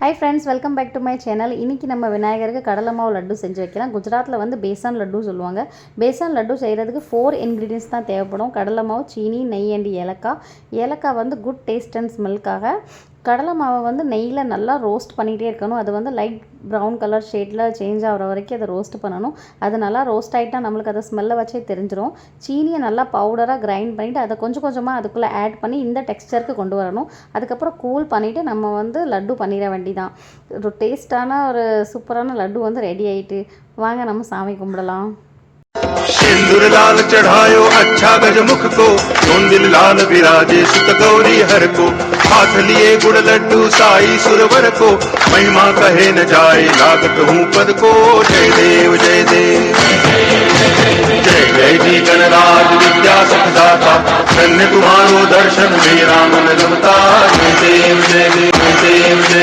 High friends welcome back to my channel. इनकी நம்ம விநாயகருக்கு கடலை மாவு லட்டு செஞ்சு வைக்கலாம்। குஜராத்தில் வந்து பேசன் லட்டு சொல்லுவாங்க। பேசன் லட்டு செய்கிறதுக்கு 4 இன்க்ரீடியன்ட்ஸ் தான் தேவைப்படும்। கடலை மாவு, சீனி, நெய் அண்ட் ஏலக்காய்। ஏலக்காய் வந்து குட் டேஸ்ட் அண்ட் ஸ்மெல்க்காக। கடலை மாவை வந்து நெய்யில் நல்லா ரோஸ்ட் பண்ணிகிட்டே இருக்கணும்। அது வந்து லைட் ப்ரௌன் கலர் ஷேடில் சேஞ்ச் ஆகிற வரைக்கும் அதை ரோஸ்ட் பண்ணணும்। அது நல்லா ரோஸ்ட் ஆகிட்டா நம்மளுக்கு அதை ஸ்மெல்லை வச்சே தெரிஞ்சிடும்। சீனியை நல்லா பவுடராக கிரைண்ட் பண்ணிவிட்டு அதை கொஞ்சம் கொஞ்சமாக அதுக்குள்ளே ஆட் பண்ணி இந்த டெக்ஸ்சருக்கு கொண்டு வரணும்। அதுக்கப்புறம் கூல் பண்ணிவிட்டு நம்ம வந்து லட்டு பண்ணிட வேண்டிதான்। ஒரு டேஸ்டான ஒரு சூப்பரான லட்டு வந்து ரெடி ஆகிட்டு வாங்க நம்ம சாமி கும்பிடலாம்। सिंदूर लाल चढ़ायो अच्छा गजमुख को, दिल लाल विराजे सुत गौरी हर को। हाथ लिए गुड़ लड्डू साई सुरवर को, महिमा कहे न जाए लागत हूँ पद को। जय देव जय देव जय जय जी गणराज विद्या सुखदाता, धन्य तुम्हारो दर्शन मेरा मन रमता। जय देव जय देव जय देव जय